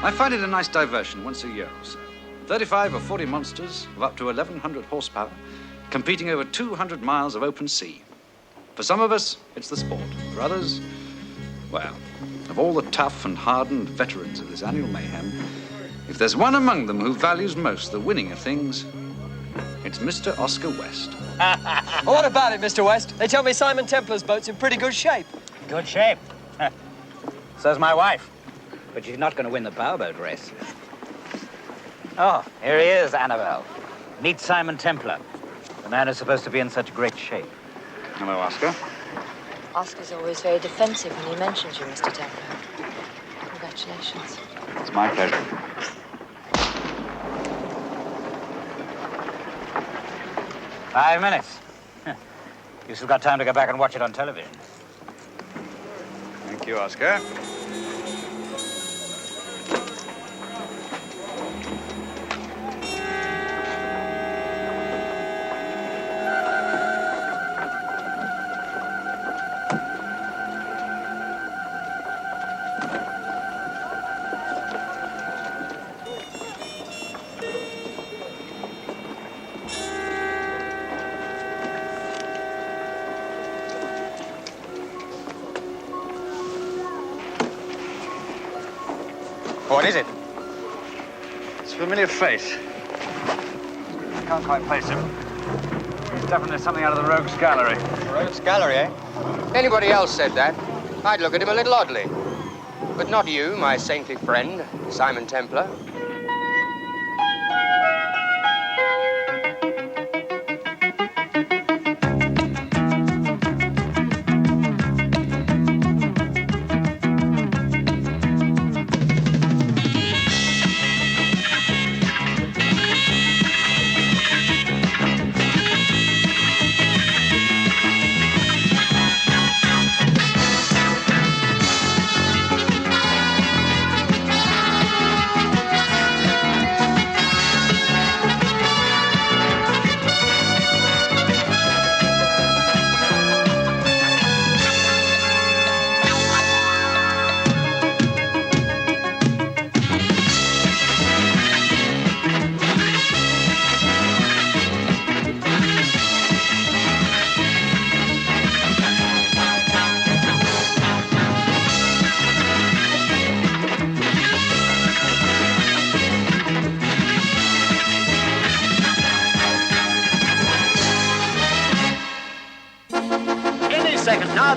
I find it a nice diversion once a year or so. 35 or 40 monsters of up to 1,100 horsepower competing over 200 miles of open sea. For some of us, it's the sport. For others, well, of all the tough and hardened veterans of this annual mayhem, if there's one among them who values most the winning of things, it's Mr. Oscar West. Well, what about it, Mr. West? They tell me Simon Templar's boat's in pretty good shape. Good shape? So's my wife. But she's not going to win the powerboat race. Oh, here he is, Annabelle. Meet Simon Templar, the man who's supposed to be in such great shape. Hello, Oscar. Oscar's always very defensive when he mentions you, Mr. Templar. Congratulations. It's my pleasure. Five minutes. You still got time to go back and watch it on television. Thank you, Oscar. What is it? It's a familiar face. I can't quite place him. He's definitely something out of the Rogues Gallery. Rogues Gallery, eh? Anybody else said that, I'd look at him a little oddly. But not you, my saintly friend, Simon Templar.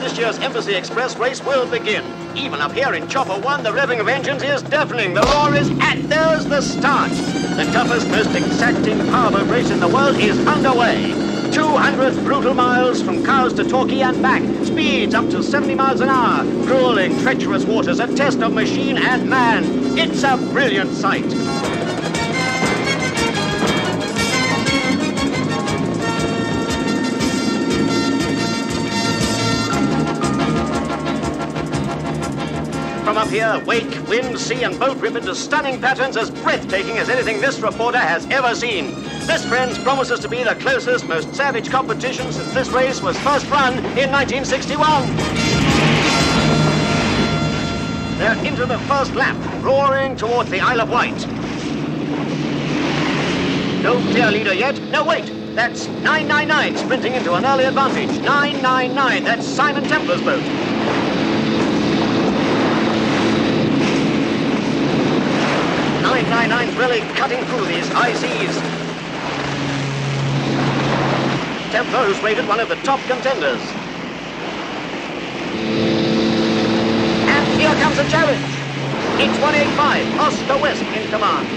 This year's Embassy Express race will begin. Even up here in Chopper 1, the revving of engines is deafening. The roar is at. There's the start. The toughest, most exacting powerboat race in the world is underway. 200 brutal miles from Cowes to Torquay and back. Speeds up to 70 miles an hour. Grueling, treacherous waters, a test of machine and man. It's a brilliant sight. From up here, wake, wind, sea, and boat rip into stunning patterns as breathtaking as anything this reporter has ever seen. This, friends, promises to be the closest, most savage competition since this race was first run in 1961. They're into the first lap, roaring towards the Isle of Wight. No clear leader yet. No, wait. That's 999 sprinting into an early advantage. 999, that's Simon Templar's boat. 999's really cutting through these high seas. Templar, who's rated one of the top contenders. And here comes a challenge. It's 185, Oscar West in command.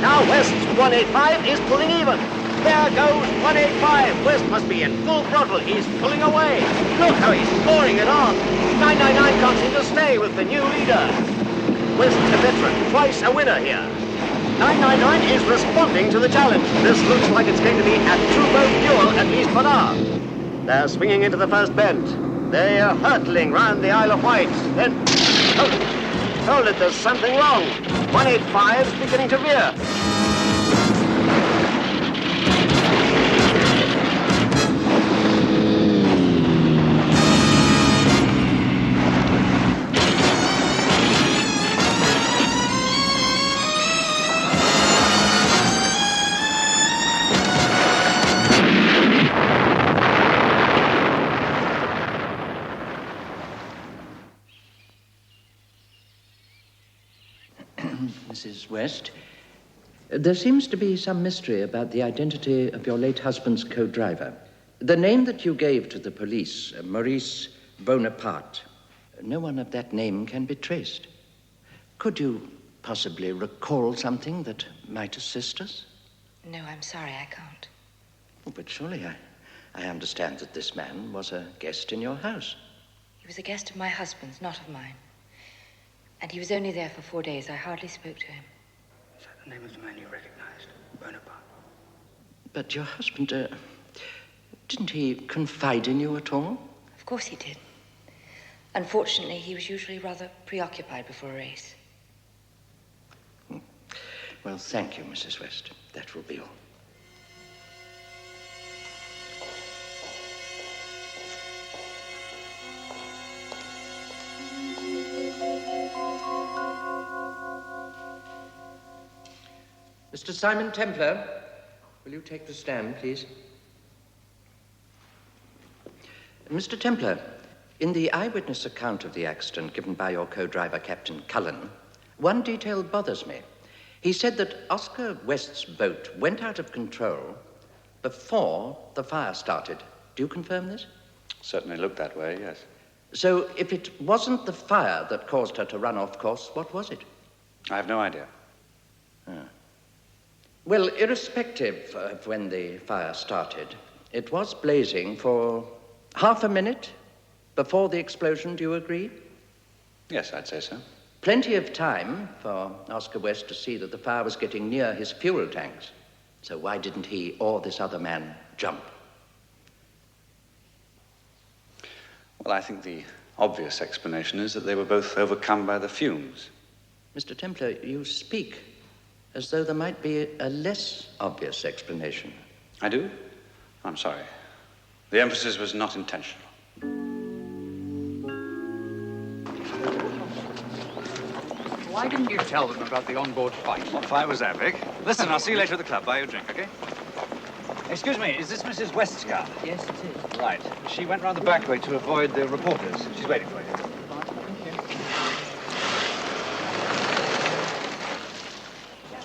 Now West's 185 is pulling even. There goes 185. West must be in full throttle. He's pulling away. Look how he's pouring it on. 999 can't seem to stay with the new leader. West, a veteran, twice a winner here. 999 is responding to the challenge. This looks like it's going to be a two-boat duel at least for now. They're swinging into the first bend. They are hurtling round the Isle of Wight. Then, hold it, there's something wrong. 185's beginning to veer. West, there seems to be some mystery about the identity of your late husband's co-driver. The name that you gave to the police, Maurice Bonaparte, no one of that name can be traced. Could you possibly recall something that might assist us? No, I'm sorry, I can't. Oh, but surely I understand that this man was a guest in your house. He was a guest of my husband's, not of mine. And he was only there for 4 days. I hardly spoke to him. Is that the name of the man you recognized? Bonaparte? But your husband, didn't he confide in you at all? Of course he did. Unfortunately, he was usually rather preoccupied before a race. Well, thank you, Mrs. West. That will be all. Mr. Simon Templar, will you take the stand, please? Mr. Templar, in the eyewitness account of the accident given by your co-driver, Captain Cullen, one detail bothers me. He said that Oscar West's boat went out of control before the fire started. Do you confirm this? Certainly looked that way, yes. So if it wasn't the fire that caused her to run off course, what was it? I have no idea. Well, irrespective of when the fire started, it was blazing for half a minute before the explosion, do you agree? Yes, I'd say so. Plenty of time for Oscar West to see that the fire was getting near his fuel tanks. So why didn't he or this other man jump? Well, I think the obvious explanation is that they were both overcome by the fumes. Mr. Templar, you speak as though there might be a less obvious explanation. I do? I'm sorry. The emphasis was not intentional. Why didn't you tell them about the onboard fight? What fight was that, Vic? Listen, I'll see you later at the club. Buy you a drink, okay? Excuse me, is this Mrs. West's car? Yes, it is. Right. She went round the back way to avoid the reporters. She's waiting for you.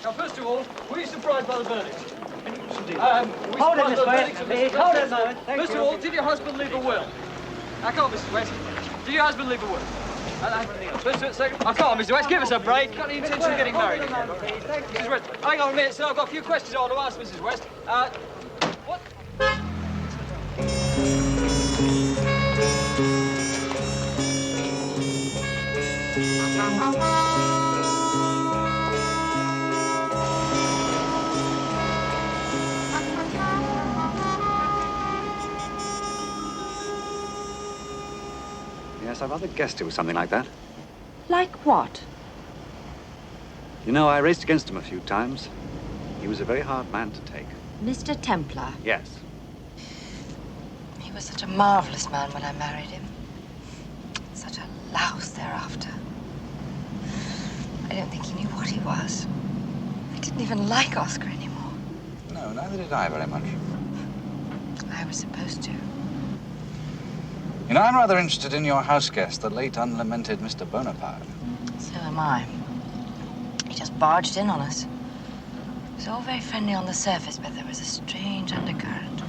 Now, first of all, were you surprised by the verdict? Hold it, Miss West. Hold it a moment. First of all, did your husband leave a will? I can't, Mrs. West. Did your husband leave a will? Second. I can't, Mr. West. Give us a break. Got any intention of getting married again? Mrs. West, hang on a minute, sir. I've got a few questions I want to ask Mrs. West. What? Yes, I rather guessed it was something like that. Like what? You know, I raced against him a few times. He was a very hard man to take. Mr. Templar. Yes. He was such a marvelous man when I married him. Such a louse thereafter. I don't think he knew what he was. I didn't even like Oscar anymore. No, neither did I very much. I was supposed to. You know, I'm rather interested in your house guest, the late unlamented Mr. Bonaparte. So am I. He just barged in on us. It was all very friendly on the surface, but there was a strange undercurrent.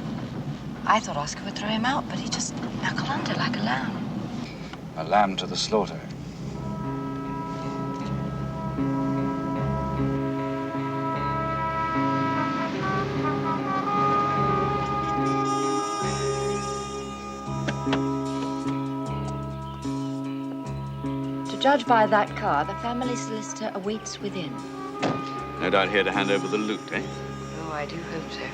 I thought Oscar would throw him out, but he just knuckled under like a lamb. A lamb to the slaughter. To judge by that car, the family solicitor awaits within. No doubt here to hand over the loot, eh? Oh, I do hope so.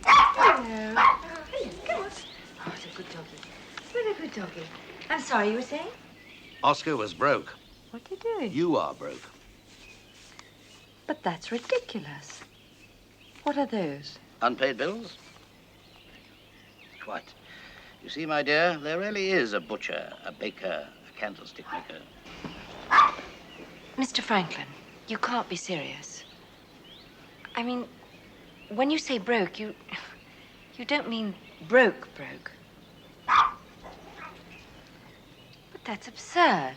Hello. Come on. Oh, it's a good doggy. Really good doggy. I'm sorry, you were saying? Oscar was broke. What are you doing? You are broke. But that's ridiculous. What are those? Unpaid bills? Quite. You see, my dear, there really is a butcher, a baker, a candlestick maker. Mr. Franklin, you can't be serious. I mean, when you say broke, you don't mean broke. That's absurd.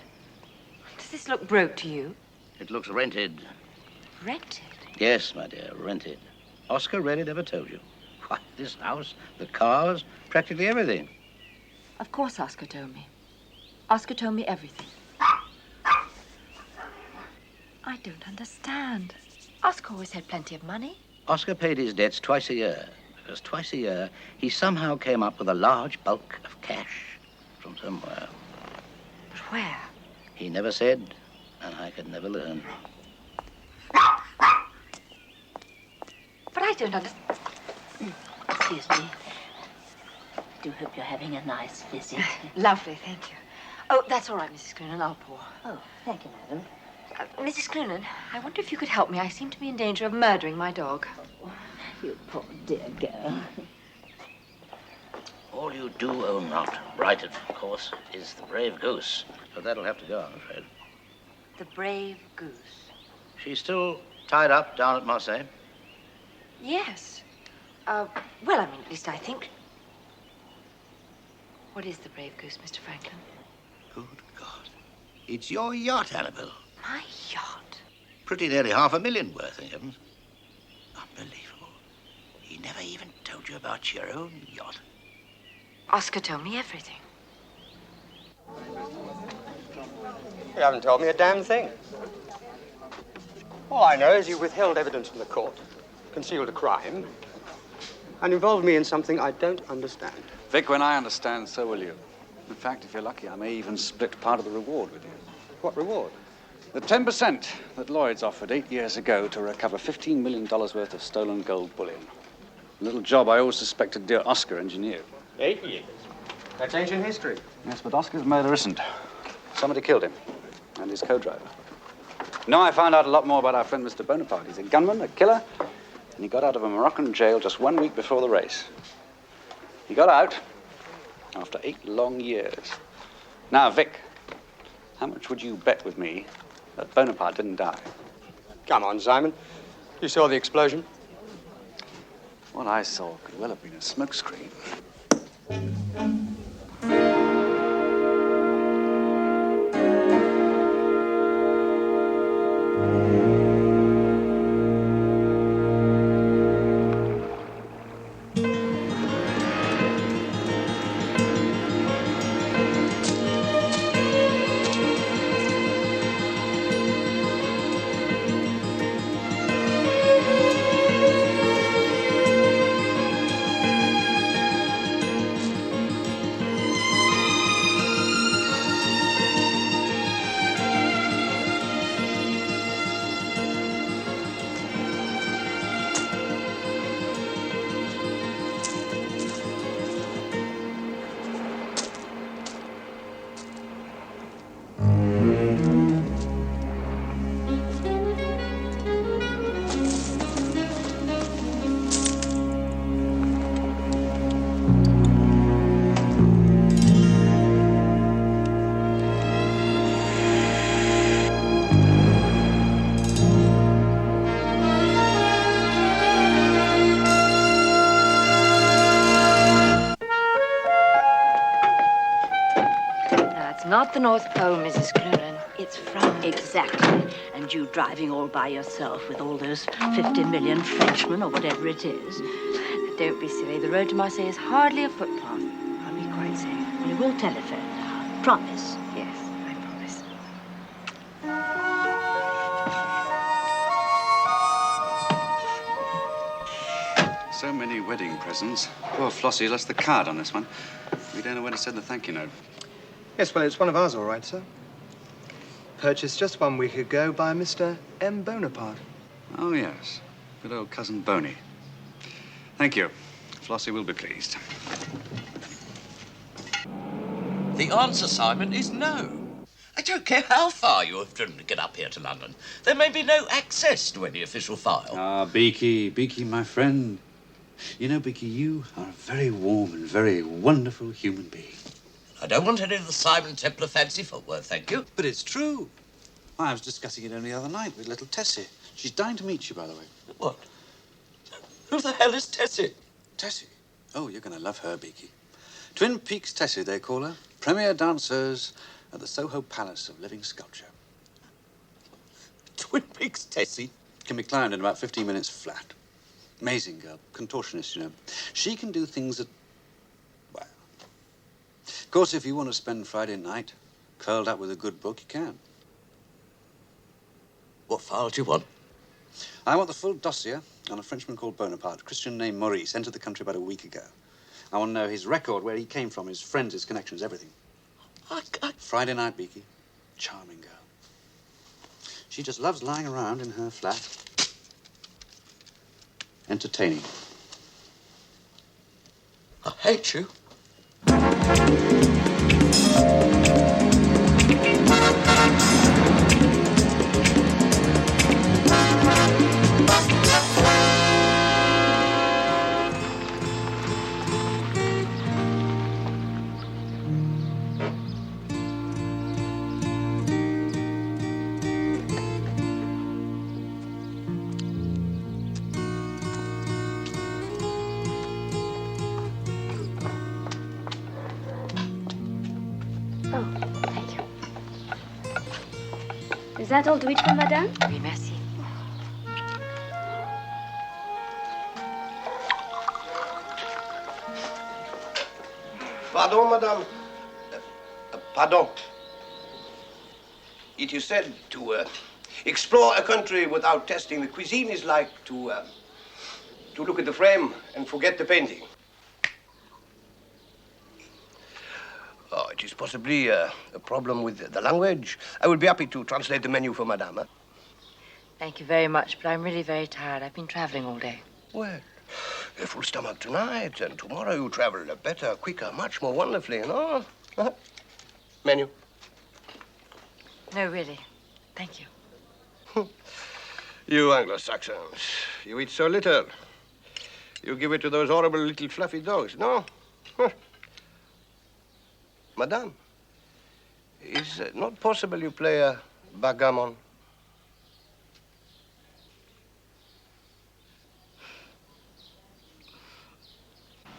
Does this look broke to you? It looks rented. Rented? Yes, my dear, rented. Oscar really never told you. Why, this house, the cars, practically everything. Of course Oscar told me. Oscar told me everything. I don't understand. Oscar always had plenty of money. Oscar paid his debts twice a year, because twice a year he somehow came up with a large bulk of cash from somewhere. But where? He never said, and I could never learn. But I don't understand. Excuse me. I do hope you're having a nice visit. Lovely, thank you. Oh, that's all right, Mrs. Clunan. I'll pour. Oh, thank you, madam. Mrs. Clunan, I wonder if you could help me. I seem to be in danger of murdering my dog. You poor dear girl. All you do own not, right, of course, is the Brave Goose. But that'll have to go, I'm afraid. The Brave Goose. She's still tied up down at Marseille. Yes. Well, I mean, at least I think. What is the Brave Goose, Mr. Franklin? Good God. It's your yacht, Annabelle. My yacht? Pretty nearly $500,000 worth, thank heavens. Unbelievable. He never even told you about your own yacht. Oscar told me everything. You haven't told me a damn thing. All I know is you withheld evidence from the court, concealed a crime, and involved me in something I don't understand. Vic, when I understand, so will you. In fact, if you're lucky, I may even split part of the reward with you. What reward? The 10% that Lloyd's offered 8 years ago to recover $15 million worth of stolen gold bullion. A little job I always suspected dear Oscar engineered. 8 years? That's ancient history. Yes, but Oscar's murder isn't. Somebody killed him, and his co-driver. Now I found out a lot more about our friend Mr. Bonaparte. He's a gunman, a killer, and he got out of a Moroccan jail just 1 week before the race. He got out after 8 long years. Now, Vic, how much would you bet with me that Bonaparte didn't die? Come on, Simon. You saw the explosion? What I saw could well have been a smokescreen. Not the North Pole, Mrs. Clunan. It's France. Exactly. And you driving all by yourself with all those 50 million Frenchmen or whatever it is. Don't be silly. The road to Marseille is hardly a footpath. I'll be quite safe. You will telephone now. Promise. Yes, I promise. So many wedding presents. Poor Flossie lost the card on this one. We don't know where to send the thank you note. Yes, well, it's one of ours, all right, sir. Purchased just 1 week ago by Mr. M. Bonaparte. Oh, yes. Good old cousin Boney. Thank you. Flossie will be pleased. The answer, Simon, is no. I don't care how far you have driven to get up here to London. There may be no access to any official file. Ah, Beaky, my friend. You know, Beaky, you are a very warm and very wonderful human being. I don't want any of the Simon Templar fancy footwork, thank you. But it's true. I was discussing it only the other night with little Tessie. She's dying to meet you, by the way. What? Who the hell is Tessie? Tessie? Oh, you're going to love her, Beaky. Twin Peaks Tessie, they call her. Premier danseuse, at the Soho Palace of Living Sculpture. Twin Peaks Tessie? Can be climbed in about 15 minutes flat. Amazing girl. Contortionist, you know. She can do things that... well... Of course, if you want to spend Friday night curled up with a good book, you can. What file do you want? I want the full dossier on a Frenchman called Bonaparte, a Christian named Maurice, entered the country about a week ago. I want to know his record, where he came from, his friends, his connections, everything. Friday night, Beaky. Charming girl. She just loves lying around in her flat. Entertaining. I hate you. Is that all to eat for madame? Oui, merci. Pardon, madame. Pardon. It is said to explore a country without testing the cuisine is like to look at the frame and forget the painting. Oh, it is possibly a problem with the language. I will be happy to translate the menu for madame. Huh? Thank you very much, but I'm really very tired. I've been traveling all day. Well, a full stomach tonight, and tomorrow you travel better, quicker, much more wonderfully, you know? Menu. No, really. Thank you. You Anglo-Saxons, you eat so little. You give it to those horrible little fluffy dogs, no? Madame, is it not possible you play a backgammon?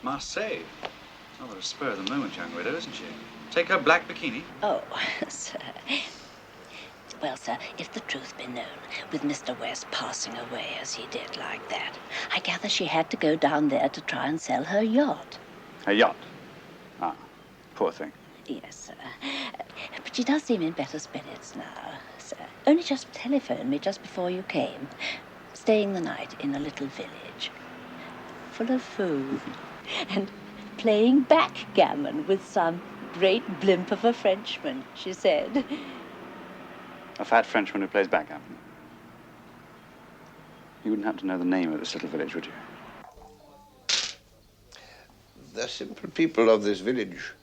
Marseille. Rather a spur of the moment young widow, isn't she? Take her black bikini. Oh, sir. Well, sir, if the truth be known, with Mr. West passing away as he did like that, I gather she had to go down there to try and sell her yacht. A yacht? Ah, poor thing. Yes, sir. But she does seem in better spirits now, sir. Only just telephoned me just before you came. Staying the night in a little village. Full of food. And playing backgammon with some great blimp of a Frenchman, she said. A fat Frenchman who plays backgammon. You wouldn't happen to know the name of this little village, would you? The simple people of this village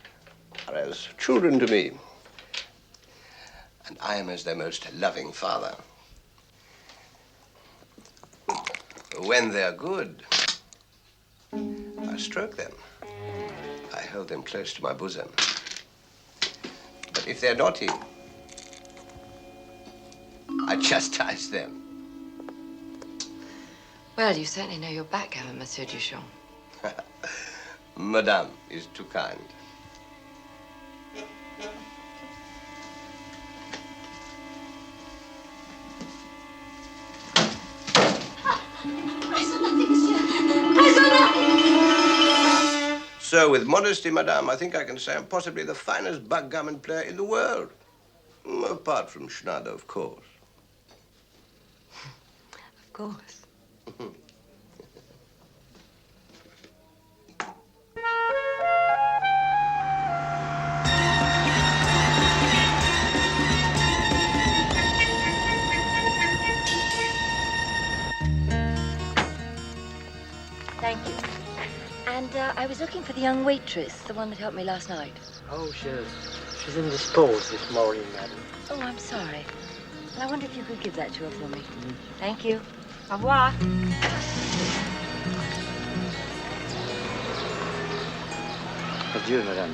are as children to me. And I am as their most loving father. When they're good, I stroke them. I hold them close to my bosom. But if they're naughty, I chastise them. Well, you certainly know your backgammon, Monsieur Duchamp. Madame is too kind. I saw nothing, monsieur. I saw nothing. So, with modesty, madame, I think I can say I'm possibly the finest backgammon player in the world. Apart from Schneider, of course. Of course. Thank you. And I was looking for the young waitress, the one that helped me last night. Oh, she's in the stores this morning, madam. Oh, I'm sorry. Well, I wonder if you could give that to her for me. Thank you. Au revoir. Adieu, madame.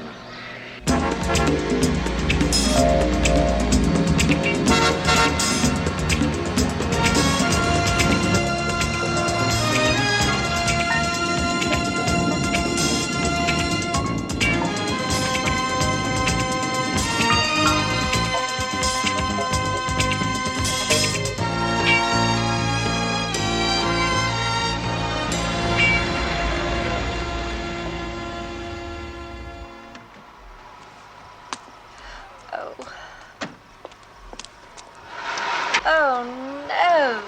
Oh, no.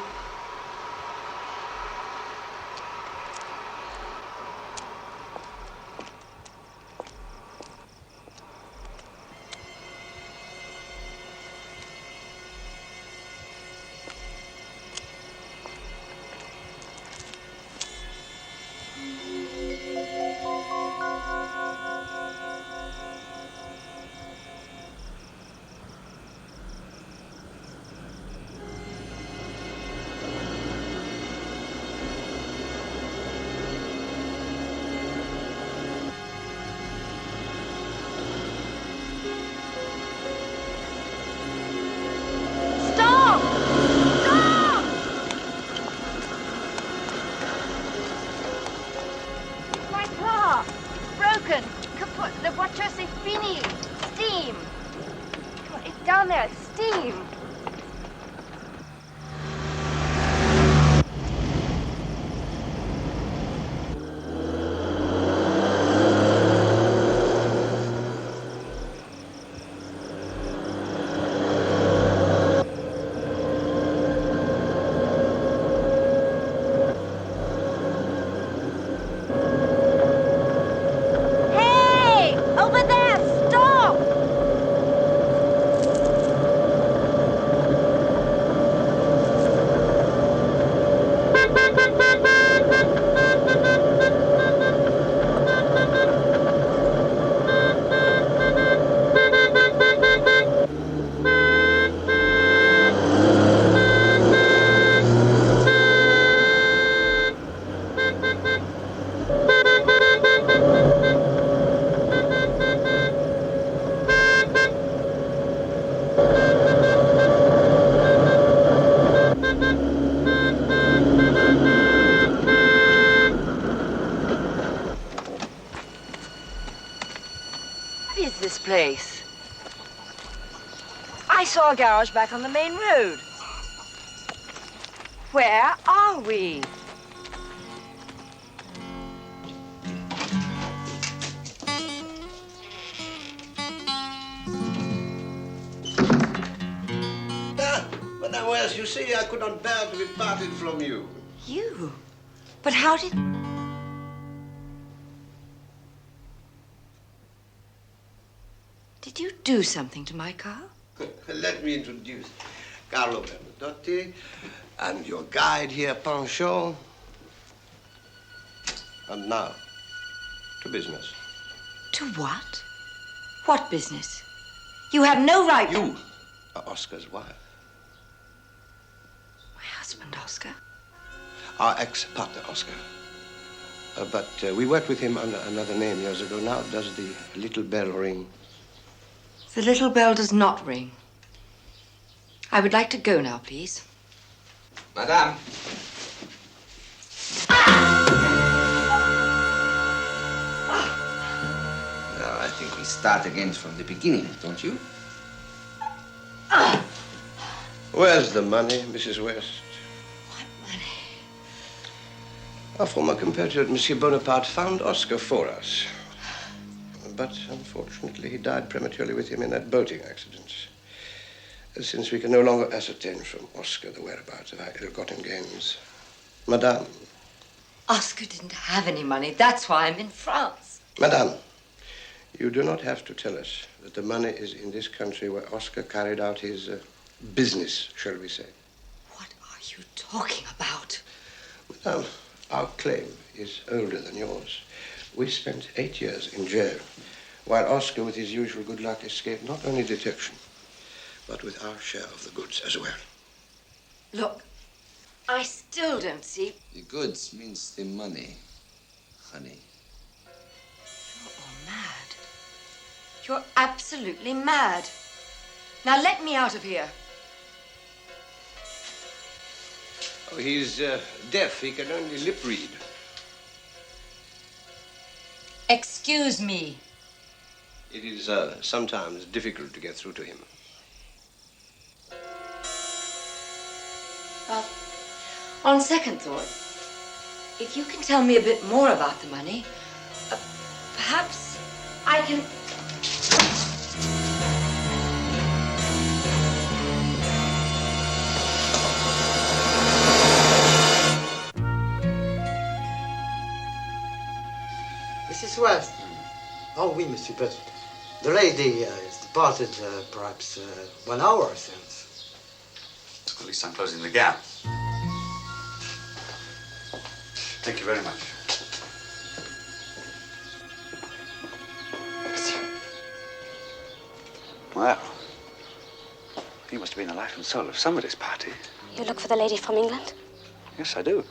Down there, steam. Hey, over there, stop! What is this place? I saw a garage back on the main road. Where are we? Madame Wells, you see, I could not bear to be parted from you. You? But how did... Did you do something to my car? Let me introduce Carlo Bernadotti and your guide here, Panchot. And now, to business. To what? What business? You have no right... You are Oscar's wife. My husband, Oscar? Our ex-partner, Oscar. But we worked with him under another name years ago. Now does the little bell ring? The little bell does not ring. I would like to go now, please. Madame. Now, I think we start again from the beginning, don't you? Where's the money, Mrs. West? What money? Our former compatriot, Monsieur Bonaparte, found Oscar for us. But unfortunately, he died prematurely with him in that boating accident. Since we can no longer ascertain from Oscar the whereabouts of our ill-gotten gains. Madame. Oscar didn't have any money. That's why I'm in France. Madame, you do not have to tell us that the money is in this country where Oscar carried out his business, shall we say. What are you talking about? Madame, our claim is older than yours. We spent 8 years in jail, while Oscar, with his usual good luck, escaped not only detection, but with our share of the goods as well. Look, I still don't see... The goods means the money, honey. You're all mad. You're absolutely mad. Now let me out of here. Oh, he's deaf. He can only lip read. Excuse me. It is sometimes difficult to get through to him. Well, on second thought, if you can tell me a bit more about the money, perhaps I can... Mrs. West? Oh, oui, monsieur, but the lady is departed perhaps 1 hour since. At least I'm closing the gap. Thank you very much. Well, you must have been the life and soul of somebody's party. You look for the lady from England? Yes, I do.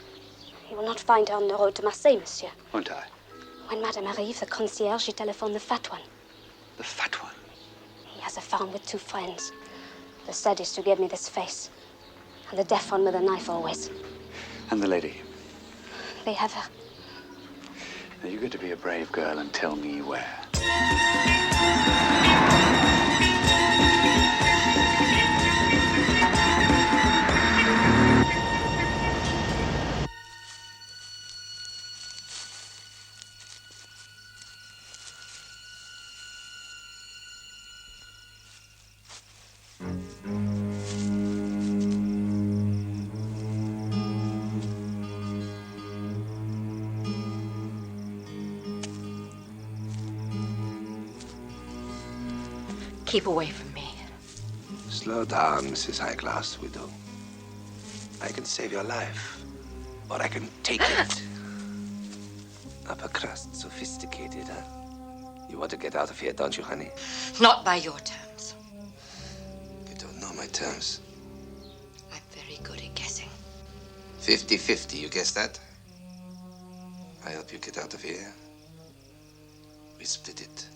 You will not find her on the road to Marseille, monsieur. Won't I? When Madame arrives, the concierge, she telephoned the fat one. The fat one? He has a farm with 2 friends. The sadist who gave me this face. And the deaf one with a knife always. And the lady? They have her. Now, you get to be a brave girl and tell me where. Keep away from me. Slow down, Mrs. High-Class Widow. I can save your life, or I can take it. Upper crust, sophisticated, huh? You want to get out of here, don't you, honey? Not by your terms. You don't know my terms. I'm very good at guessing. 50-50, you guess that? I help you get out of here. We split it.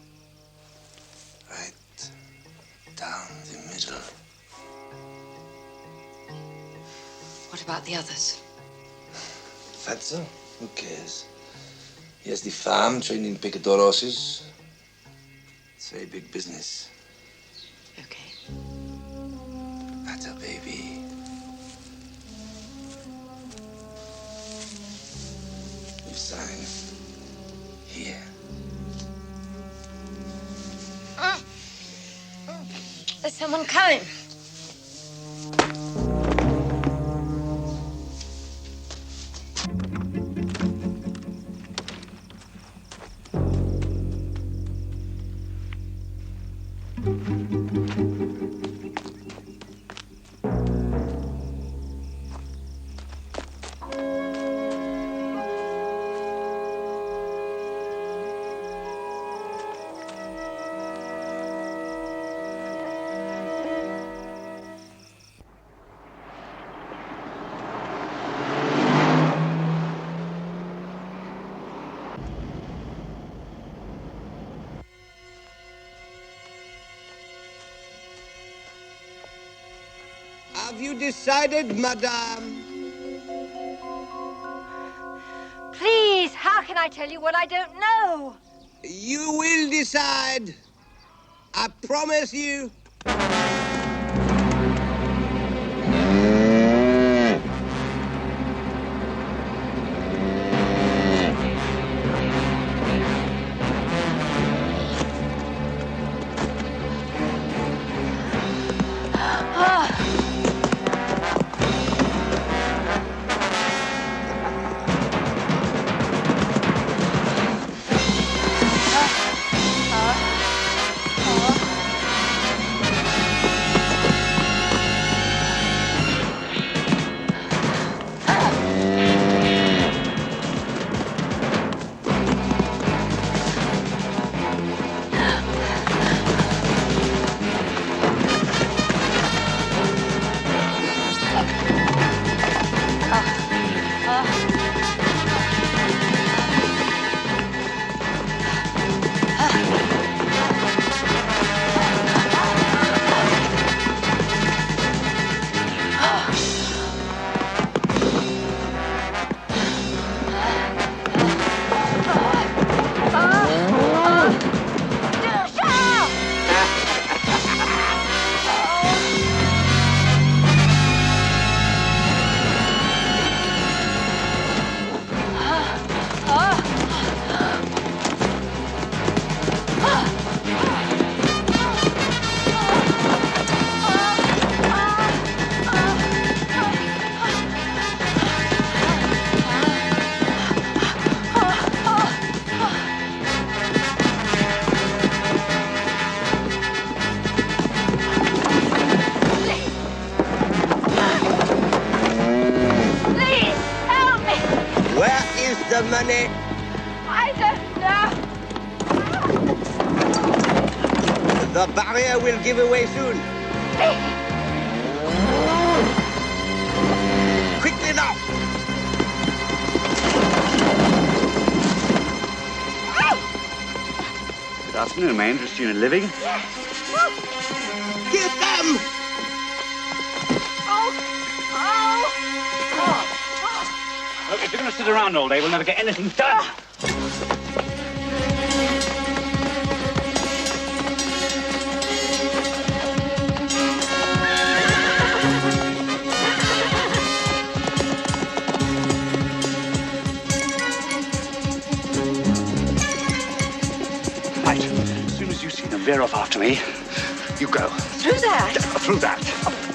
Right down the middle. What about the others? Fatso? Who cares? He has the farm, training picador horses. It's very big business. Okay. Atta baby. You sign here. There's someone coming. Have you decided, madame? Please, how can I tell you what I don't know? You will decide. I promise you. the money? I don't know. The barrier will give away soon. Quickly now! Good afternoon. May I interest you in living? Get them! Look, if you're going to sit around all day, we'll never get anything done. Right. As soon as you see them veer off after me, you go. Through that? Through that.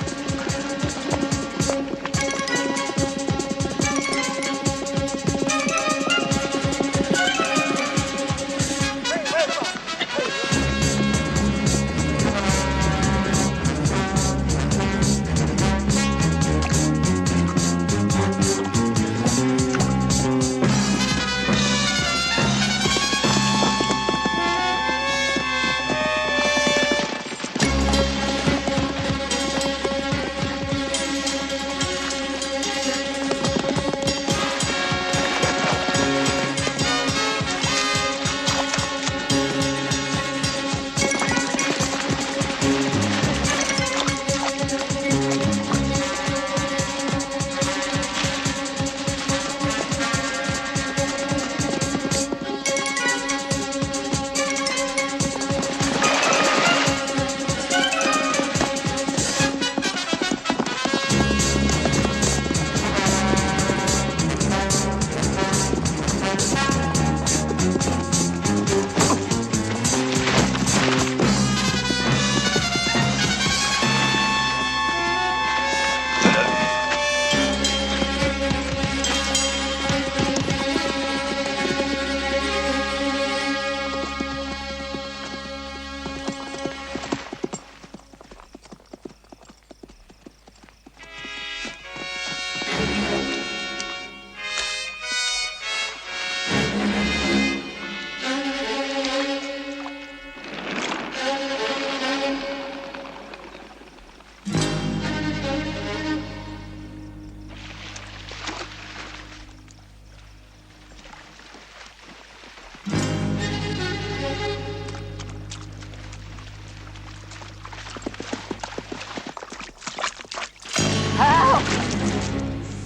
Help!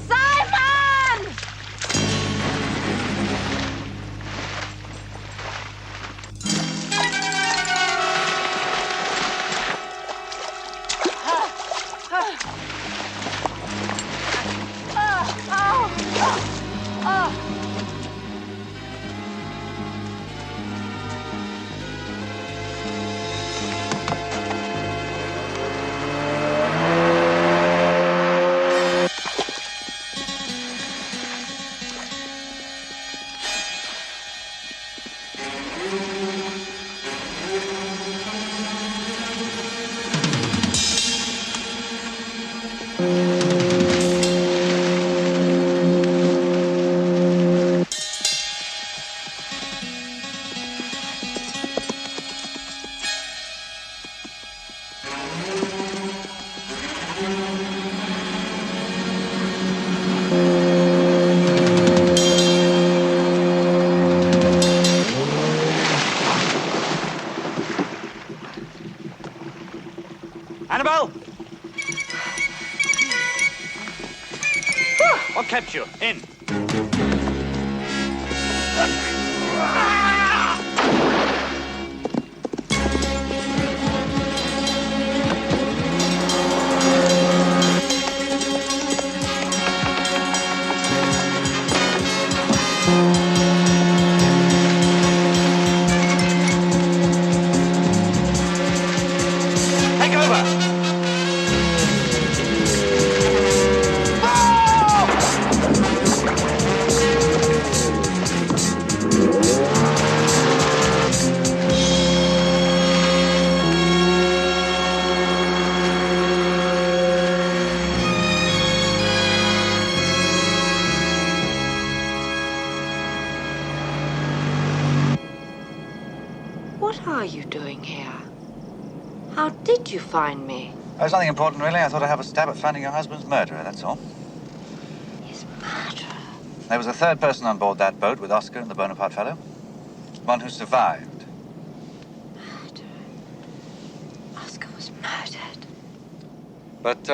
Simon! Annabelle! What kept you? In. Take over! are you doing here? How did you find me? There's nothing important, really. I thought I'd have a stab at finding your husband's murderer, that's all. His murderer? There was a third person on board that boat with Oscar and the Bonaparte fellow. One who survived. Murderer? Oscar was murdered. But,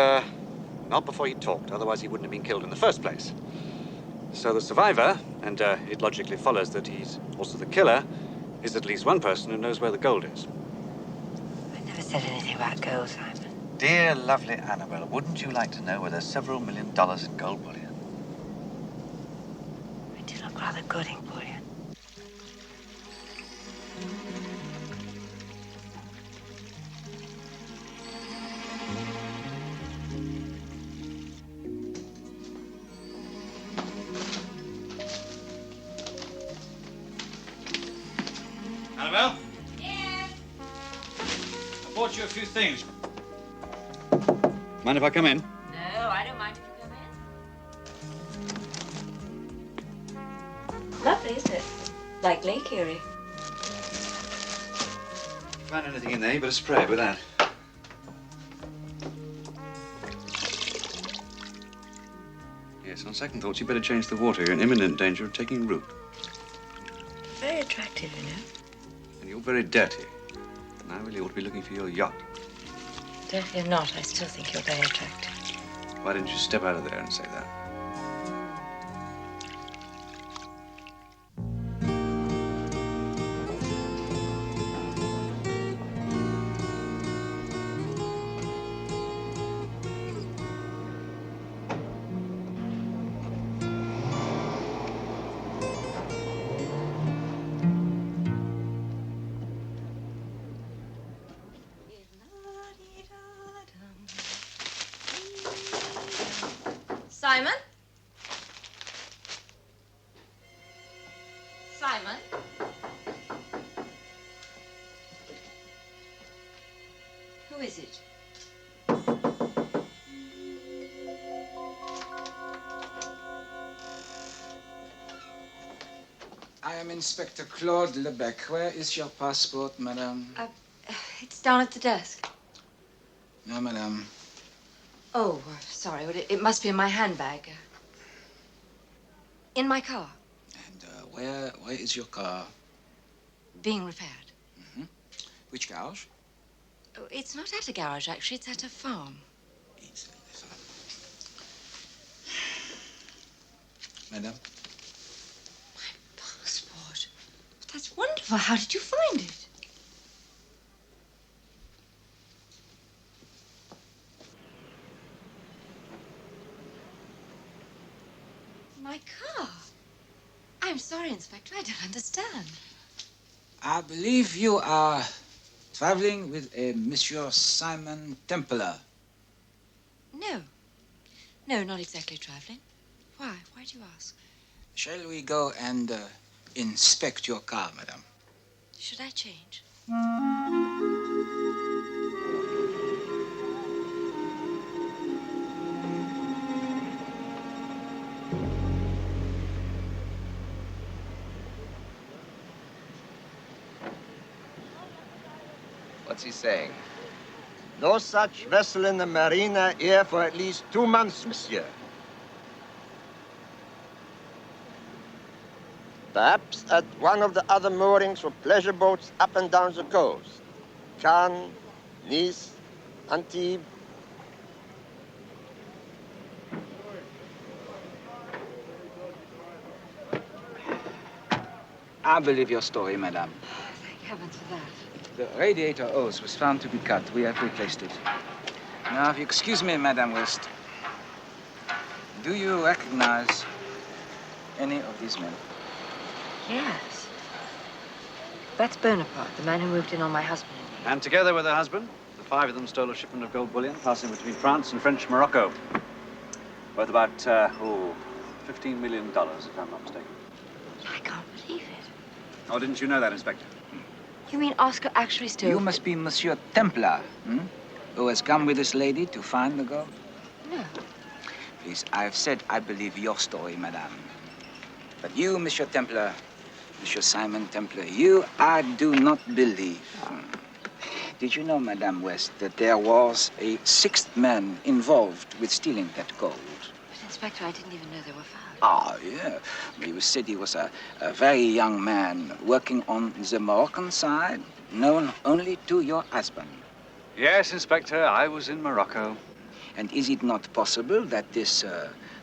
not before he talked. Otherwise he wouldn't have been killed in the first place. So the survivor, and it logically follows that he's also the killer, is at least one person who knows where the gold is. I never said anything about gold, Simon. Dear, lovely Annabelle, wouldn't you like to know where there's several $1 million in gold bullion? I do look rather good in bullion. Annabelle? Yeah? I bought you a few things. Mind if I come in? No, I don't mind if you come in. Lovely, isn't it? Like Lake Erie. Find anything in there, you better spray it with that. Yes, on second thoughts, you better change the water. You're in imminent danger of taking root. Very attractive, you know. And you're very dirty. Now really ought to be looking for your yacht. Dirty or not, I still think you're very attractive. Why didn't you step out of there and say that? Simon? Simon? Who is it? I am Inspector Claude Lebec. Where is your passport, madame? It's down at the desk. No, madame. Oh, sorry. Well, it must be in my handbag. In my car. And where is your car? Being repaired. Which garage? Oh, it's not at a garage, actually. It's at a farm. Madame? Passport. That's wonderful. How did you find it? My car? I'm sorry, Inspector. I don't understand. I believe you are traveling with a Monsieur Simon Templar. No. No, not exactly traveling. Why? Why do you ask? Shall we go and inspect your car, madame? Should I change? What's he saying? No such vessel in the marina here for at least 2 months, monsieur. Perhaps at one of the other moorings for pleasure boats up and down the coast. Cannes, Nice, Antibes. I believe your story, madame. Thank heavens for that. The radiator hose was found to be cut. We have replaced it. Now, if you excuse me, Madame West, do you recognize any of these men? Yes. That's Bonaparte, the man who moved in on my husband. And together with her husband, the 5 of them stole a shipment of gold bullion passing between France and French Morocco. Worth about, $15 million, if I'm not mistaken. I can't believe it. Oh, didn't you know that, Inspector? You mean Oscar actually stole... You must be Monsieur Templar, who has come with this lady to find the gold? No. Please, I've said I believe your story, madame. But you, Monsieur Templar, Monsieur Simon Templar, you I do not believe. Did you know, Madame West, that there was a sixth man involved with stealing that gold? But, Inspector, I didn't even know they were found. Ah, yeah. It was said he was a very young man working on the Moroccan side, known only to your husband. Yes, Inspector, I was in Morocco. And is it not possible that this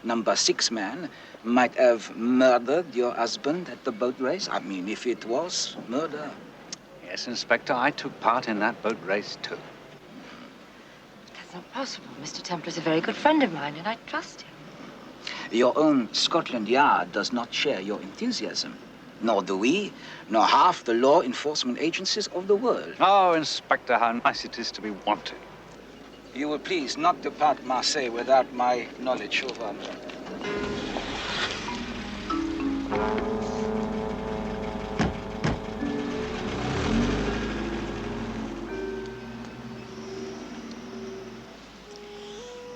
number 6 man might have murdered your husband at the boat race? I mean, if it was murder. Yes, Inspector, I took part in that boat race, too. That's not possible. Mr. Templar's a very good friend of mine, and I trust him. Your own Scotland Yard does not share your enthusiasm. Nor do we, nor half the law enforcement agencies of the world. Oh, Inspector, how nice it is to be wanted. You will please not depart Marseille without my knowledge, Chauvin.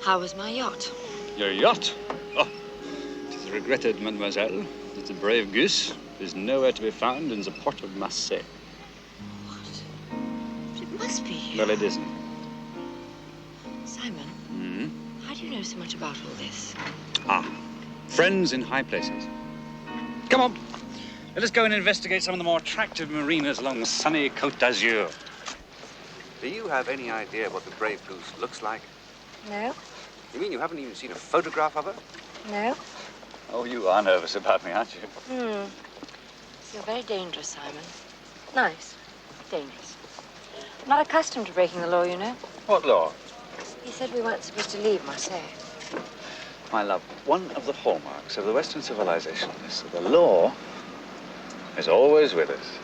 How was my yacht? Your yacht? Oh, it is regretted, mademoiselle, that the brave goose is nowhere to be found in the port of Marseille. What? It must be here. Well, it isn't. Simon, how do you know so much about all this? Ah, friends in high places. Come on, let us go and investigate some of the more attractive marinas along the sunny Côte d'Azur. Do you have any idea what the brave goose looks like? No. You mean you haven't even seen a photograph of her? No. Oh, you are nervous about me, aren't you? You're very dangerous, Simon. Nice. Dangerous. I'm not accustomed to breaking the law, you know. What law? He said we weren't supposed to leave Marseille. My love, one of the hallmarks of the Western civilization is that the law is always with us.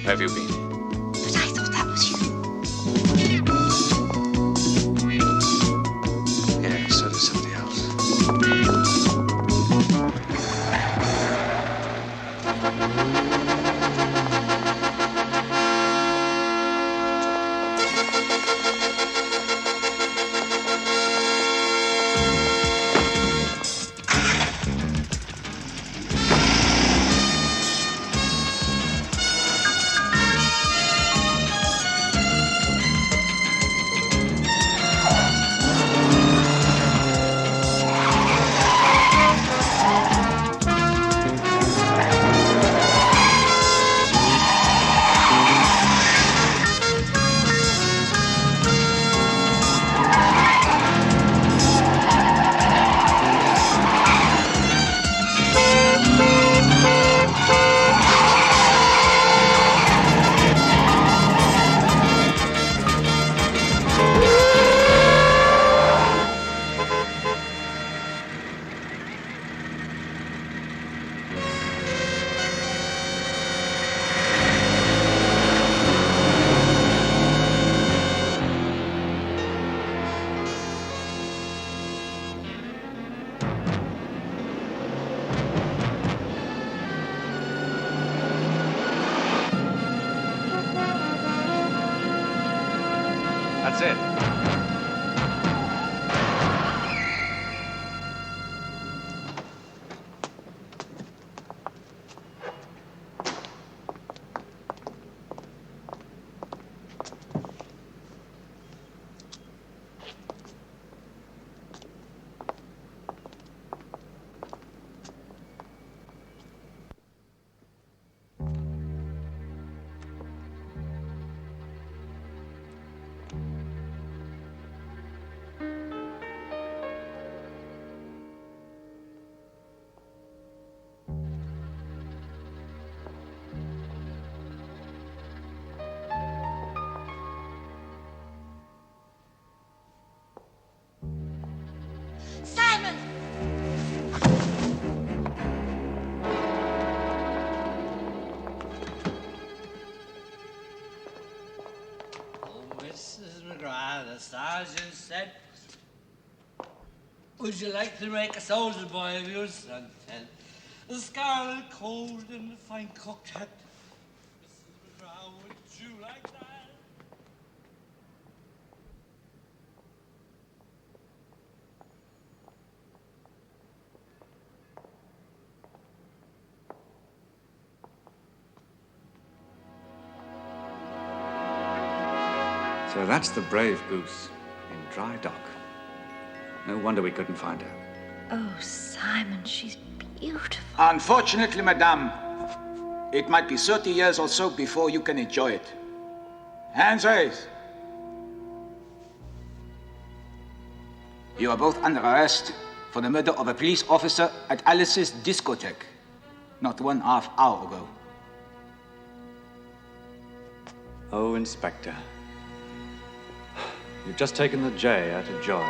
Where have you been? But I thought that was you. Yes, so does somebody else. That's it. Simon! Oh, Mrs. McGrath, the sergeant said, would you like to make a soldier boy of your son, Ted? The scarlet coat and the fine cocked hat. Mrs. McGrath, would you like that? So that's the Brave Goose in dry dock. No wonder we couldn't find her. Oh, Simon, she's beautiful. Unfortunately, madame, it might be 30 years or so before you can enjoy it. Hands raised. You are both under arrest for the murder of a police officer at Alice's discotheque, not 1/2 hour ago. Oh, Inspector. You've just taken the J out of joy.